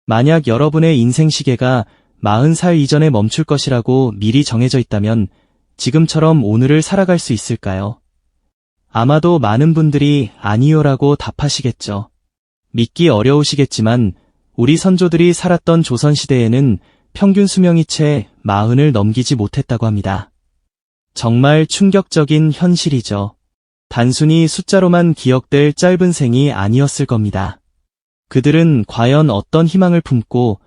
만약 여러분의 인생 시계가 40살 이전에 멈출 것이라고 미리 정해져 있다면 지금처럼 오늘을 살아갈 수 있을까요? 아마도 많은 분들이 아니요라고 답하시겠죠. 믿기 어려우시겠지만 우리 선조들이 살았던 조선시대에는 평균 수명이 채 40을 넘기지 못했다고 합니다. 정말 충격적인 현실이죠. 단순히 숫자로만 기억될 짧은 생이 아니었을 겁니다. 그들은 과연 어떤 희망을 품고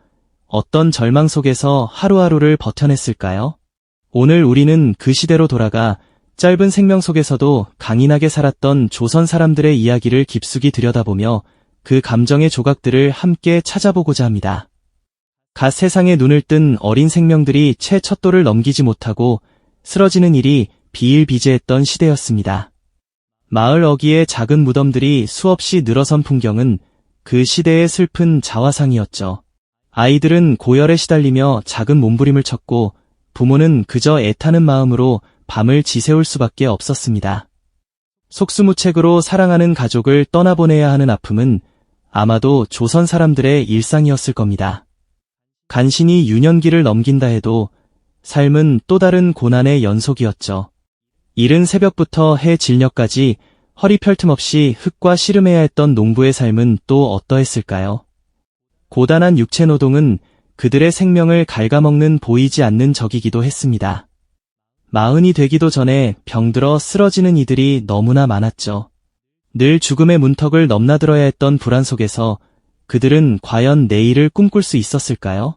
어떤 절망 속에서 하루하루를 버텨냈을까요? 오늘 우리는 그 시대로 돌아가 짧은 생명 속에서도 강인하게 살았던 조선 사람들의 이야기를 깊숙이 들여다보며 그 감정의 조각들을 함께 찾아보고자 합니다. 갓 세상에 눈을 뜬 어린 생명들이 채 첫 돌을 넘기지 못하고 쓰러지는 일이 비일비재했던 시대였습니다. 마을 어귀의 작은 무덤들이 수없이 늘어선 풍경은 그 시대의 슬픈 자화상이었죠. 아이들은 고열에 시달리며 작은 몸부림을 쳤고 부모는 그저 애타는 마음으로 밤을 지새울 수밖에 없었습니다. 속수무책으로 사랑하는 가족을 떠나보내야 하는 아픔은 아마도 조선 사람들의 일상이었을 겁니다. 간신히 유년기를 넘긴다 해도 삶은 또 다른 고난의 연속이었죠. 이른 새벽부터 해 질녘까지 허리 펼 틈 없이 흙과 씨름해야 했던 농부의 삶은 또 어떠했을까요? 고단한 육체 노동은 그들의 생명을 갉아먹는 보이지 않는 적이기도 했습니다. 40이 되기도 전에 병들어 쓰러지는 이들이 너무나 많았죠. 늘 죽음의 문턱을 넘나들어야 했던 불안 속에서 그들은 과연 내일을 꿈꿀 수 있었을까요?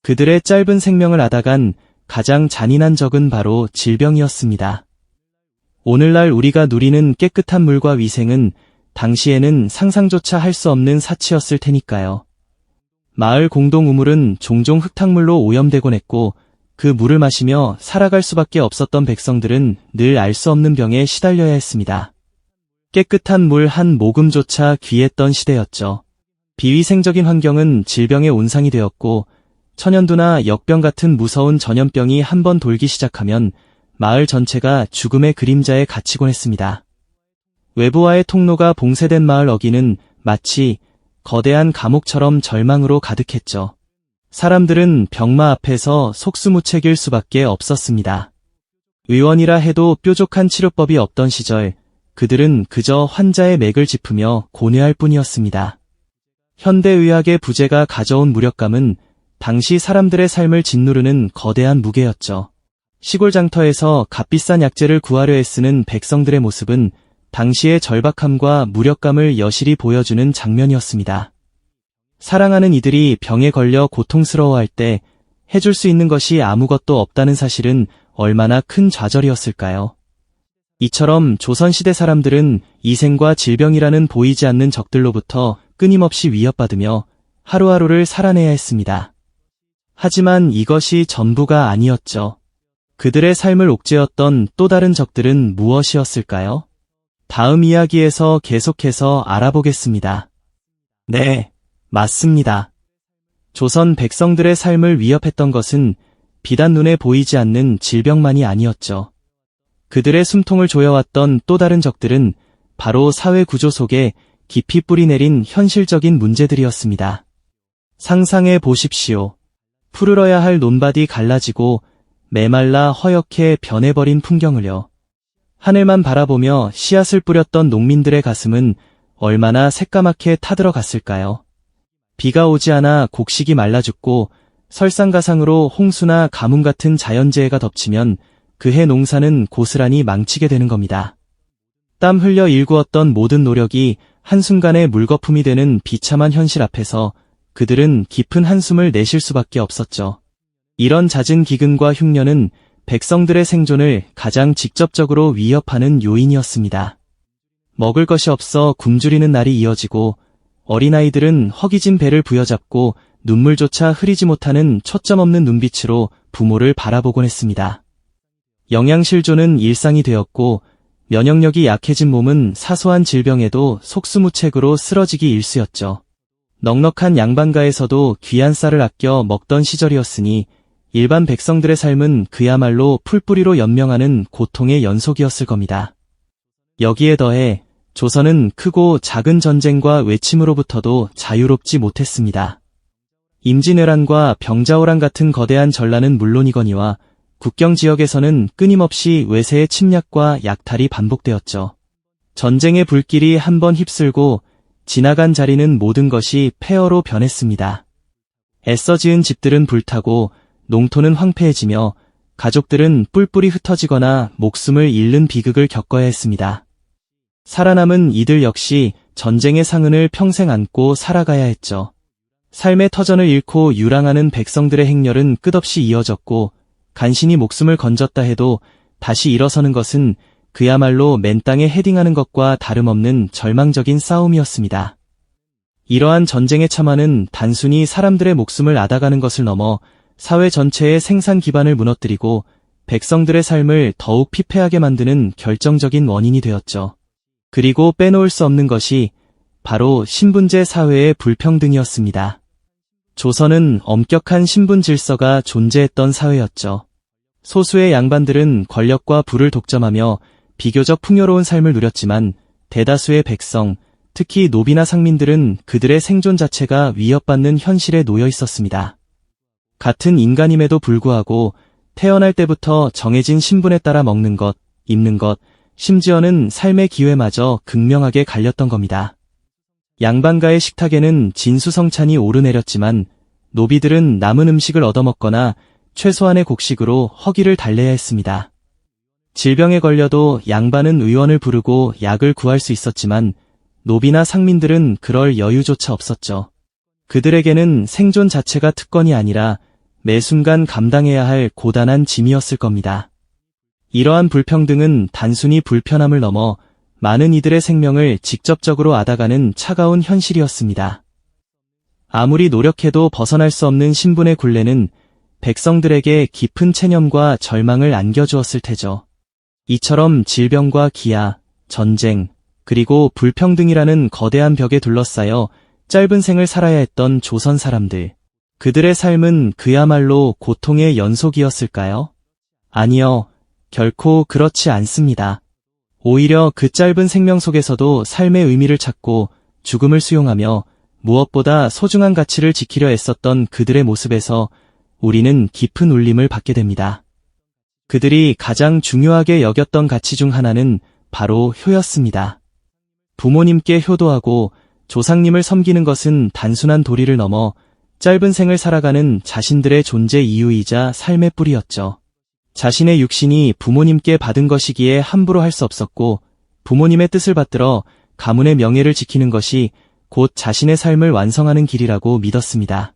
그들의 짧은 생명을 앗아간 가장 잔인한 적은 바로 질병이었습니다. 오늘날 우리가 누리는 깨끗한 물과 위생은 당시에는 상상조차 할 수 없는 사치였을 테니까요. 마을 공동 우물은 종종 흙탕물로 오염되곤 했고 그 물을 마시며 살아갈 수밖에 없었던 백성들은 늘 알 수 없는 병에 시달려야 했습니다. 깨끗한 물 한 모금조차 귀했던 시대였죠. 비위생적인 환경은 질병의 온상이 되었고 천연두나 역병 같은 무서운 전염병이 한번 돌기 시작하면 마을 전체가 죽음의 그림자에 갇히곤 했습니다. 외부와의 통로가 봉쇄된 마을 어귀는 마치 거대한 감옥처럼 절망으로 가득했죠. 사람들은 병마 앞에서 속수무책일 수밖에 없었습니다. 의원이라 해도 뾰족한 치료법이 없던 시절 그들은 그저 환자의 맥을 짚으며 고뇌할 뿐이었습니다. 현대의학의 부재가 가져온 무력감은 당시 사람들의 삶을 짓누르는 거대한 무게였죠. 시골 장터에서 값비싼 약재를 구하려 애쓰는 백성들의 모습은 당시의 절박함과 무력감을 여실히 보여주는 장면이었습니다. 사랑하는 이들이 병에 걸려 고통스러워할 때 해줄 수 있는 것이 아무것도 없다는 사실은 얼마나 큰 좌절이었을까요? 이처럼 조선시대 사람들은 이생과 질병이라는 보이지 않는 적들로부터 끊임없이 위협받으며 하루하루를 살아내야 했습니다. 하지만 이것이 전부가 아니었죠. 그들의 삶을 옥죄었던 또 다른 적들은 무엇이었을까요? 다음 이야기에서 계속해서 알아보겠습니다. 네, 맞습니다. 조선 백성들의 삶을 위협했던 것은 비단 눈에 보이지 않는 질병만이 아니었죠. 그들의 숨통을 조여왔던 또 다른 적들은 바로 사회 구조 속에 깊이 뿌리내린 현실적인 문제들이었습니다. 상상해 보십시오. 푸르러야 할 논밭이 갈라지고 메말라 허옇게 변해버린 풍경을요. 하늘만 바라보며 씨앗을 뿌렸던 농민들의 가슴은 얼마나 새까맣게 타들어갔을까요? 비가 오지 않아 곡식이 말라 죽고 설상가상으로 홍수나 가뭄 같은 자연재해가 덮치면 그해 농사는 고스란히 망치게 되는 겁니다. 땀 흘려 일구었던 모든 노력이 한순간에 물거품이 되는 비참한 현실 앞에서 그들은 깊은 한숨을 내쉴 수밖에 없었죠. 이런 잦은 기근과 흉년은 백성들의 생존을 가장 직접적으로 위협하는 요인이었습니다. 먹을 것이 없어 굶주리는 날이 이어지고 어린아이들은 허기진 배를 부여잡고 눈물조차 흐리지 못하는 초점 없는 눈빛으로 부모를 바라보곤 했습니다. 영양실조는 일상이 되었고 면역력이 약해진 몸은 사소한 질병에도 속수무책으로 쓰러지기 일쑤였죠. 넉넉한 양반가에서도 귀한 쌀을 아껴 먹던 시절이었으니 일반 백성들의 삶은 그야말로 풀뿌리로 연명하는 고통의 연속이었을 겁니다. 여기에 더해 조선은 크고 작은 전쟁과 외침으로부터도 자유롭지 못했습니다. 임진왜란과 병자호란 같은 거대한 전란은 물론이거니와 국경 지역에서는 끊임없이 외세의 침략과 약탈이 반복되었죠. 전쟁의 불길이 한번 휩쓸고 지나간 자리는 모든 것이 폐허로 변했습니다. 애써 지은 집들은 불타고 농토는 황폐해지며 가족들은 뿔뿔이 흩어지거나 목숨을 잃는 비극을 겪어야 했습니다. 살아남은 이들 역시 전쟁의 상흔을 평생 안고 살아가야 했죠. 삶의 터전을 잃고 유랑하는 백성들의 행렬은 끝없이 이어졌고 간신히 목숨을 건졌다 해도 다시 일어서는 것은 그야말로 맨 땅에 헤딩하는 것과 다름없는 절망적인 싸움이었습니다. 이러한 전쟁의 참화는 단순히 사람들의 목숨을 앗아가는 것을 넘어 사회 전체의 생산 기반을 무너뜨리고 백성들의 삶을 더욱 피폐하게 만드는 결정적인 원인이 되었죠. 그리고 빼놓을 수 없는 것이 바로 신분제 사회의 불평등이었습니다. 조선은 엄격한 신분 질서가 존재했던 사회였죠. 소수의 양반들은 권력과 부를 독점하며 비교적 풍요로운 삶을 누렸지만 대다수의 백성, 특히 노비나 상민들은 그들의 생존 자체가 위협받는 현실에 놓여 있었습니다. 같은 인간임에도 불구하고 태어날 때부터 정해진 신분에 따라 먹는 것, 입는 것, 심지어는 삶의 기회마저 극명하게 갈렸던 겁니다. 양반가의 식탁에는 진수성찬이 오르내렸지만 노비들은 남은 음식을 얻어먹거나 최소한의 곡식으로 허기를 달래야 했습니다. 질병에 걸려도 양반은 의원을 부르고 약을 구할 수 있었지만 노비나 상민들은 그럴 여유조차 없었죠. 그들에게는 생존 자체가 특권이 아니라 매 순간 감당해야 할 고단한 짐이었을 겁니다. 이러한 불평등은 단순히 불편함을 넘어 많은 이들의 생명을 직접적으로 앗아가는 차가운 현실이었습니다. 아무리 노력해도 벗어날 수 없는 신분의 굴레는 백성들에게 깊은 체념과 절망을 안겨주었을 테죠. 이처럼 질병과 기아, 전쟁, 그리고 불평등이라는 거대한 벽에 둘러싸여 짧은 생을 살아야 했던 조선 사람들. 그들의 삶은 그야말로 고통의 연속이었을까요? 아니요, 결코 그렇지 않습니다. 오히려 그 짧은 생명 속에서도 삶의 의미를 찾고 죽음을 수용하며 무엇보다 소중한 가치를 지키려 애썼던 그들의 모습에서 우리는 깊은 울림을 받게 됩니다. 그들이 가장 중요하게 여겼던 가치 중 하나는 바로 효였습니다. 부모님께 효도하고 조상님을 섬기는 것은 단순한 도리를 넘어 짧은 생을 살아가는 자신들의 존재 이유이자 삶의 뿌리였죠. 자신의 육신이 부모님께 받은 것이기에 함부로 할 수 없었고 부모님의 뜻을 받들어 가문의 명예를 지키는 것이 곧 자신의 삶을 완성하는 길이라고 믿었습니다.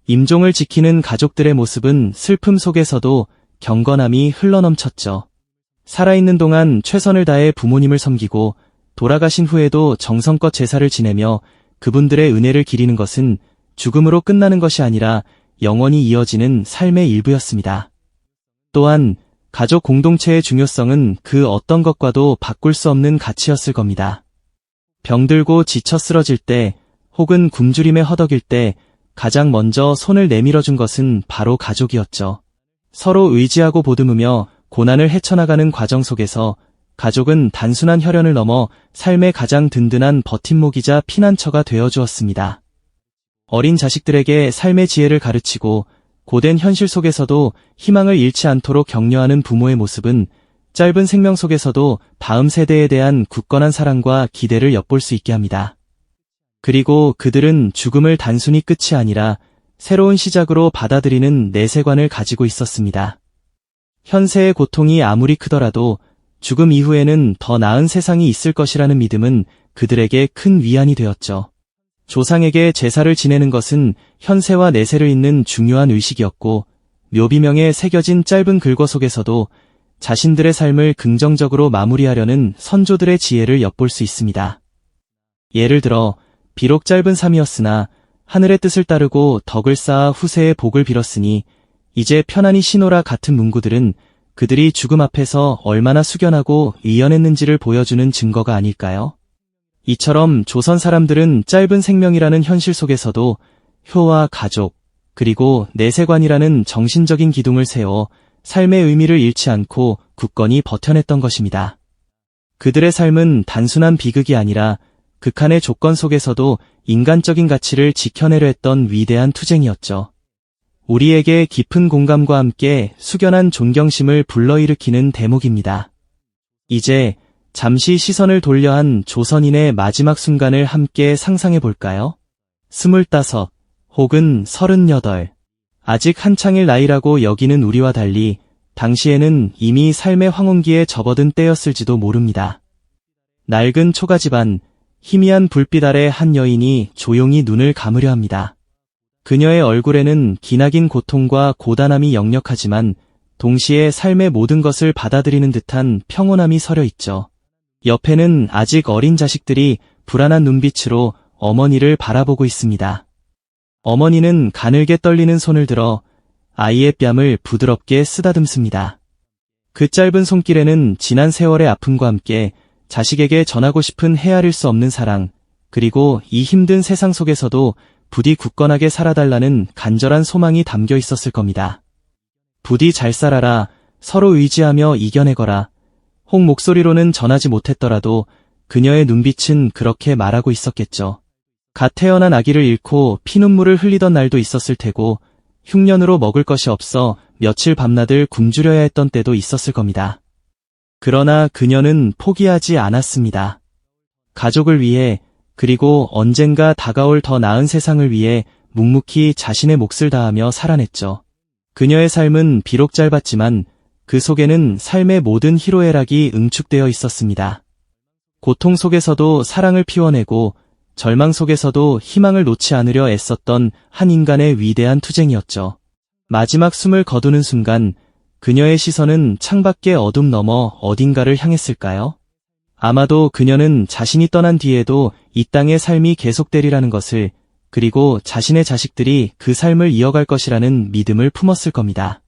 임종을 지키는 가족들의 모습은 슬픔 속에서도 경건함이 흘러넘쳤죠. 살아있는 동안 최선을 다해 부모님을 섬기고 돌아가신 후에도 정성껏 제사를 지내며 그분들의 은혜를 기리는 것은 죽음으로 끝나는 것이 아니라 영원히 이어지는 삶의 일부였습니다. 또한 가족 공동체의 중요성은 그 어떤 것과도 바꿀 수 없는 가치였을 겁니다. 병들고 지쳐 쓰러질 때 혹은 굶주림에 허덕일 때 가장 먼저 손을 내밀어준 것은 바로 가족이었죠. 서로 의지하고 보듬으며 고난을 헤쳐나가는 과정 속에서 가족은 단순한 혈연을 넘어 삶의 가장 든든한 버팀목이자 피난처가 되어주었습니다. 어린 자식들에게 삶의 지혜를 가르치고 고된 현실 속에서도 희망을 잃지 않도록 격려하는 부모의 모습은 짧은 생명 속에서도 다음 세대에 대한 굳건한 사랑과 기대를 엿볼 수 있게 합니다. 그리고 그들은 죽음을 단순히 끝이 아니라 새로운 시작으로 받아들이는 내세관을 가지고 있었습니다. 현세의 고통이 아무리 크더라도 죽음 이후에는 더 나은 세상이 있을 것이라는 믿음은 그들에게 큰 위안이 되었죠. 조상에게 제사를 지내는 것은 현세와 내세를 잇는 중요한 의식이었고 묘비명에 새겨진 짧은 글거 속에서도 자신들의 삶을 긍정적으로 마무리하려는 선조들의 지혜를 엿볼 수 있습니다. 예를 들어 비록 짧은 삶이었으나 하늘의 뜻을 따르고 덕을 쌓아 후세의 복을 빌었으니 이제 편안히 쉬노라 같은 문구들은 그들이 죽음 앞에서 얼마나 숙연하고 의연했는지를 보여주는 증거가 아닐까요? 이처럼 조선 사람들은 짧은 생명이라는 현실 속에서도 효와 가족, 그리고 내세관이라는 정신적인 기둥을 세워 삶의 의미를 잃지 않고 굳건히 버텨냈던 것입니다. 그들의 삶은 단순한 비극이 아니라 극한의 조건 속에서도 인간적인 가치를 지켜내려 했던 위대한 투쟁이었죠. 우리에게 깊은 공감과 함께 숙연한 존경심을 불러일으키는 대목입니다. 이제 잠시 시선을 돌려 한 조선인의 마지막 순간을 함께 상상해 볼까요? 25 혹은 38. 아직 한창일 나이라고 여기는 우리와 달리 당시에는 이미 삶의 황혼기에 접어든 때였을지도 모릅니다. 낡은 초가집안, 희미한 불빛 아래 한 여인이 조용히 눈을 감으려 합니다. 그녀의 얼굴에는 기나긴 고통과 고단함이 역력하지만 동시에 삶의 모든 것을 받아들이는 듯한 평온함이 서려 있죠. 옆에는 아직 어린 자식들이 불안한 눈빛으로 어머니를 바라보고 있습니다. 어머니는 가늘게 떨리는 손을 들어 아이의 뺨을 부드럽게 쓰다듬습니다. 그 짧은 손길에는 지난 세월의 아픔과 함께 자식에게 전하고 싶은 헤아릴 수 없는 사랑, 그리고 이 힘든 세상 속에서도 부디 굳건하게 살아달라는 간절한 소망이 담겨 있었을 겁니다. 부디 잘 살아라, 서로 의지하며 이겨내거라. 혹 목소리로는 전하지 못했더라도 그녀의 눈빛은 그렇게 말하고 있었겠죠. 갓 태어난 아기를 잃고 피눈물을 흘리던 날도 있었을 테고 흉년으로 먹을 것이 없어 며칠 밤낮을 굶주려야 했던 때도 있었을 겁니다. 그러나 그녀는 포기하지 않았습니다. 가족을 위해, 그리고 언젠가 다가올 더 나은 세상을 위해 묵묵히 자신의 몫을 다하며 살아냈죠. 그녀의 삶은 비록 짧았지만 그 속에는 삶의 모든 희로애락이 응축되어 있었습니다. 고통 속에서도 사랑을 피워내고 절망 속에서도 희망을 놓지 않으려 애썼던 한 인간의 위대한 투쟁이었죠. 마지막 숨을 거두는 순간 그녀의 시선은 창밖의 어둠 너머 어딘가를 향했을까요? 아마도 그녀는 자신이 떠난 뒤에도 이 땅의 삶이 계속되리라는 것을, 그리고 자신의 자식들이 그 삶을 이어갈 것이라는 믿음을 품었을 겁니다.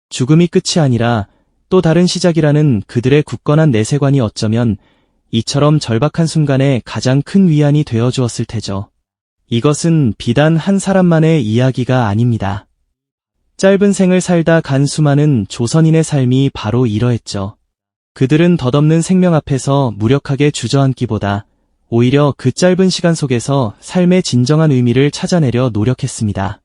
죽음이 끝이 아니라 또 다른 시작이라는 그들의 굳건한 내세관이 어쩌면 이처럼 절박한 순간에 가장 큰 위안이 되어 주었을 테죠. 이것은 비단 한 사람만의 이야기가 아닙니다. 짧은 생을 살다 간 수많은 조선인의 삶이 바로 이러했죠. 그들은 덧없는 생명 앞에서 무력하게 주저앉기보다 오히려 그 짧은 시간 속에서 삶의 진정한 의미를 찾아내려 노력했습니다.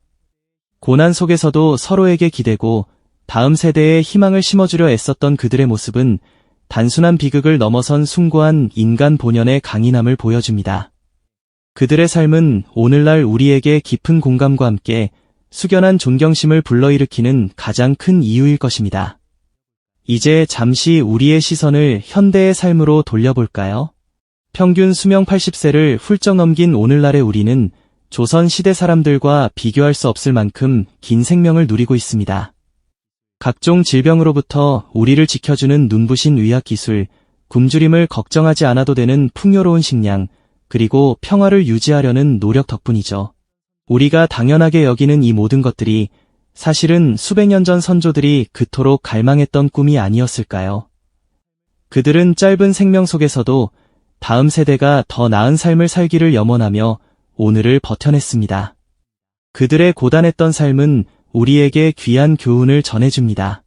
고난 속에서도 서로에게 기대고 다음 세대에 희망을 심어주려 애썼던 그들의 모습은 단순한 비극을 넘어선 숭고한 인간 본연의 강인함을 보여줍니다. 그들의 삶은 오늘날 우리에게 깊은 공감과 함께 숙연한 존경심을 불러일으키는 가장 큰 이유일 것입니다. 이제 잠시 우리의 시선을 현대의 삶으로 돌려볼까요? 평균 수명 80세를 훌쩍 넘긴 오늘날의 우리는 조선 시대 사람들과 비교할 수 없을 만큼 긴 생명을 누리고 있습니다. 각종 질병으로부터 우리를 지켜주는 눈부신 의학기술, 굶주림을 걱정하지 않아도 되는 풍요로운 식량, 그리고 평화를 유지하려는 노력 덕분이죠. 우리가 당연하게 여기는 이 모든 것들이 사실은 수백 년 전 선조들이 그토록 갈망했던 꿈이 아니었을까요? 그들은 짧은 생명 속에서도 다음 세대가 더 나은 삶을 살기를 염원하며 오늘을 버텨냈습니다. 그들의 고단했던 삶은 우리에게 귀한 교훈을 전해줍니다.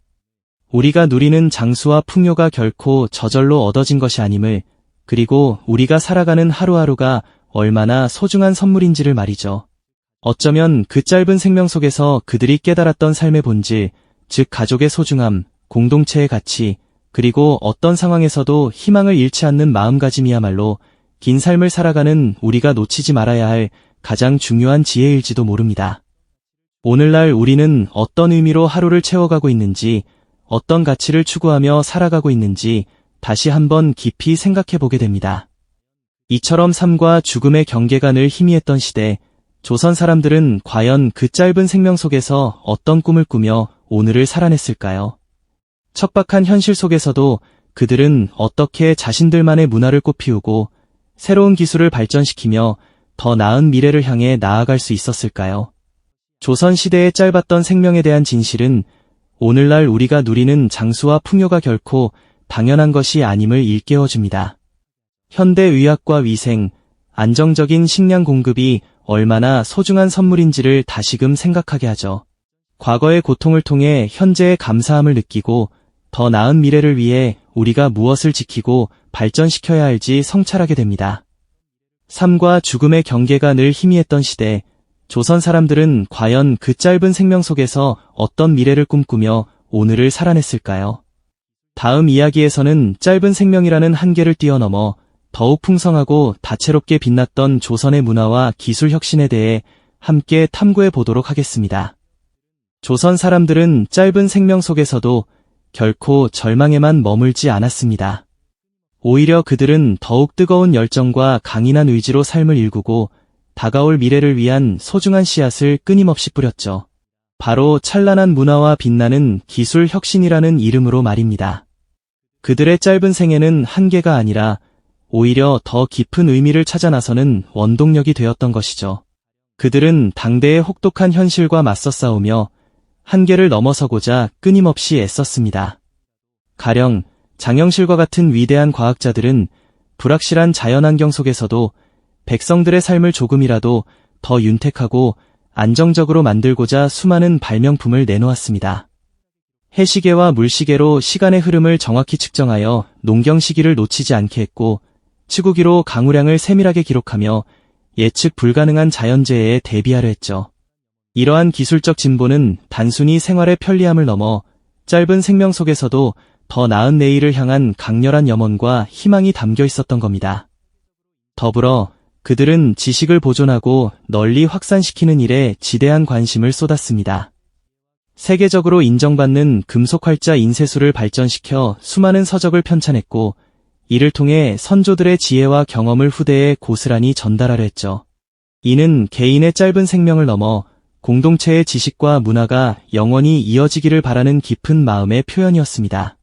우리가 누리는 장수와 풍요가 결코 저절로 얻어진 것이 아님을, 그리고 우리가 살아가는 하루하루가 얼마나 소중한 선물인지를 말이죠. 어쩌면 그 짧은 생명 속에서 그들이 깨달았던 삶의 본질, 즉 가족의 소중함, 공동체의 가치, 그리고 어떤 상황에서도 희망을 잃지 않는 마음가짐이야말로 긴 삶을 살아가는 우리가 놓치지 말아야 할 가장 중요한 지혜일지도 모릅니다. 오늘날 우리는 어떤 의미로 하루를 채워가고 있는지, 어떤 가치를 추구하며 살아가고 있는지 다시 한번 깊이 생각해보게 됩니다. 이처럼 삶과 죽음의 경계가 늘 희미했던 시대, 조선 사람들은 과연 그 짧은 생명 속에서 어떤 꿈을 꾸며 오늘을 살아냈을까요? 척박한 현실 속에서도 그들은 어떻게 자신들만의 문화를 꽃피우고 새로운 기술을 발전시키며 더 나은 미래를 향해 나아갈 수 있었을까요? 조선시대의 짧았던 생명에 대한 진실은 오늘날 우리가 누리는 장수와 풍요가 결코 당연한 것이 아님을 일깨워줍니다. 현대의학과 위생, 안정적인 식량 공급이 얼마나 소중한 선물인지를 다시금 생각하게 하죠. 과거의 고통을 통해 현재의 감사함을 느끼고 더 나은 미래를 위해 우리가 무엇을 지키고 발전시켜야 할지 성찰하게 됩니다. 삶과 죽음의 경계가 늘 희미했던 시대, 조선 사람들은 과연 그 짧은 생명 속에서 어떤 미래를 꿈꾸며 오늘을 살아냈을까요? 다음 이야기에서는 짧은 생명이라는 한계를 뛰어넘어 더욱 풍성하고 다채롭게 빛났던 조선의 문화와 기술 혁신에 대해 함께 탐구해 보도록 하겠습니다. 조선 사람들은 짧은 생명 속에서도 결코 절망에만 머물지 않았습니다. 오히려 그들은 더욱 뜨거운 열정과 강인한 의지로 삶을 일구고 다가올 미래를 위한 소중한 씨앗을 끊임없이 뿌렸죠. 바로 찬란한 문화와 빛나는 기술 혁신이라는 이름으로 말입니다. 그들의 짧은 생애는 한계가 아니라 오히려 더 깊은 의미를 찾아 나서는 원동력이 되었던 것이죠. 그들은 당대의 혹독한 현실과 맞서 싸우며 한계를 넘어서고자 끊임없이 애썼습니다. 가령 장영실과 같은 위대한 과학자들은 불확실한 자연환경 속에서도 백성들의 삶을 조금이라도 더 윤택하고 안정적으로 만들고자 수많은 발명품을 내놓았습니다. 해시계와 물시계로 시간의 흐름을 정확히 측정하여 농경 시기를 놓치지 않게 했고, 치구기로 강우량을 세밀하게 기록하며 예측 불가능한 자연재해에 대비하려 했죠. 이러한 기술적 진보는 단순히 생활의 편리함을 넘어 짧은 생명 속에서도 더 나은 내일을 향한 강렬한 염원과 희망이 담겨 있었던 겁니다. 더불어 그들은 지식을 보존하고 널리 확산시키는 일에 지대한 관심을 쏟았습니다. 세계적으로 인정받는 금속활자 인쇄술을 발전시켜 수많은 서적을 편찬했고, 이를 통해 선조들의 지혜와 경험을 후대에 고스란히 전달하려 했죠. 이는 개인의 짧은 생명을 넘어 공동체의 지식과 문화가 영원히 이어지기를 바라는 깊은 마음의 표현이었습니다.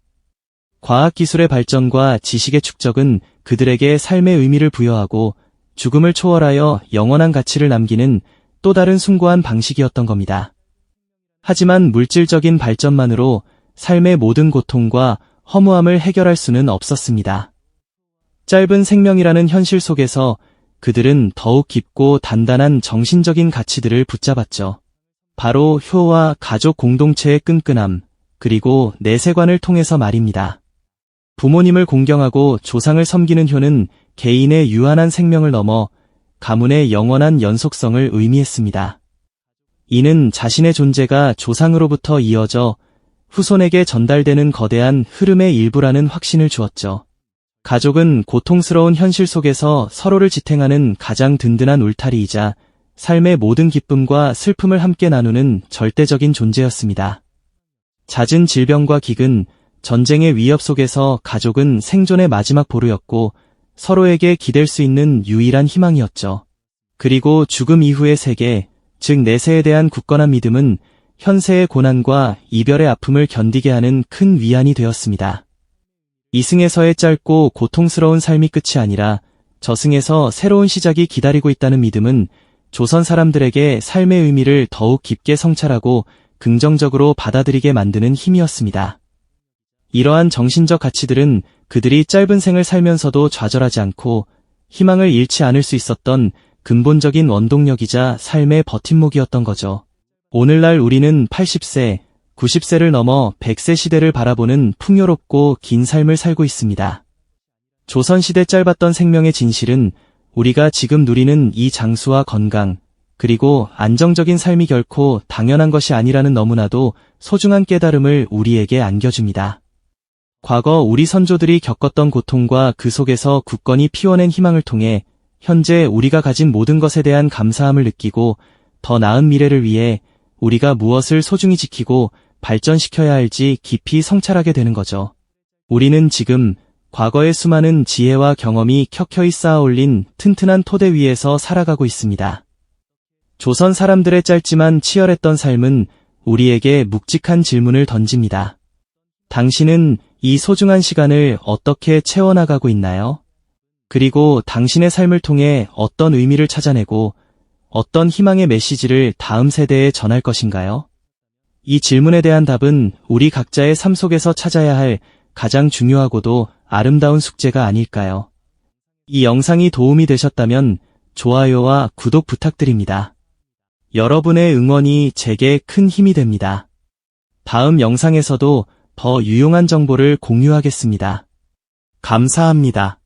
과학기술의 발전과 지식의 축적은 그들에게 삶의 의미를 부여하고 죽음을 초월하여 영원한 가치를 남기는 또 다른 숭고한 방식이었던 겁니다. 하지만 물질적인 발전만으로 삶의 모든 고통과 허무함을 해결할 수는 없었습니다. 짧은 생명이라는 현실 속에서 그들은 더욱 깊고 단단한 정신적인 가치들을 붙잡았죠. 바로 효와 가족 공동체의 끈끈함, 그리고 내세관을 통해서 말입니다. 부모님을 공경하고 조상을 섬기는 효는 개인의 유한한 생명을 넘어 가문의 영원한 연속성을 의미했습니다. 이는 자신의 존재가 조상으로부터 이어져 후손에게 전달되는 거대한 흐름의 일부라는 확신을 주었죠. 가족은 고통스러운 현실 속에서 서로를 지탱하는 가장 든든한 울타리이자 삶의 모든 기쁨과 슬픔을 함께 나누는 절대적인 존재였습니다. 잦은 질병과 기근, 전쟁의 위협 속에서 가족은 생존의 마지막 보루였고 서로에게 기댈 수 있는 유일한 희망이었죠. 그리고 죽음 이후의 세계, 즉 내세에 대한 굳건한 믿음은 현세의 고난과 이별의 아픔을 견디게 하는 큰 위안이 되었습니다. 이승에서의 짧고 고통스러운 삶이 끝이 아니라 저승에서 새로운 시작이 기다리고 있다는 믿음은 조선 사람들에게 삶의 의미를 더욱 깊게 성찰하고 긍정적으로 받아들이게 만드는 힘이었습니다. 이러한 정신적 가치들은 그들이 짧은 생을 살면서도 좌절하지 않고 희망을 잃지 않을 수 있었던 근본적인 원동력이자 삶의 버팀목이었던 거죠. 오늘날 우리는 80세, 90세를 넘어 100세 시대를 바라보는 풍요롭고 긴 삶을 살고 있습니다. 조선시대 짧았던 생명의 진실은 우리가 지금 누리는 이 장수와 건강, 그리고 안정적인 삶이 결코 당연한 것이 아니라는 너무나도 소중한 깨달음을 우리에게 안겨줍니다. 과거 우리 선조들이 겪었던 고통과 그 속에서 굳건히 피워낸 희망을 통해 현재 우리가 가진 모든 것에 대한 감사함을 느끼고 더 나은 미래를 위해 우리가 무엇을 소중히 지키고 발전시켜야 할지 깊이 성찰하게 되는 거죠. 우리는 지금 과거의 수많은 지혜와 경험이 켜켜이 쌓아올린 튼튼한 토대 위에서 살아가고 있습니다. 조선 사람들의 짧지만 치열했던 삶은 우리에게 묵직한 질문을 던집니다. 당신은 이 소중한 시간을 어떻게 채워나가고 있나요? 그리고 당신의 삶을 통해 어떤 의미를 찾아내고 어떤 희망의 메시지를 다음 세대에 전할 것인가요? 이 질문에 대한 답은 우리 각자의 삶 속에서 찾아야 할 가장 중요하고도 아름다운 숙제가 아닐까요? 이 영상이 도움이 되셨다면 좋아요와 구독 부탁드립니다. 여러분의 응원이 제게 큰 힘이 됩니다. 다음 영상에서도 더 유용한 정보를 공유하겠습니다. 감사합니다.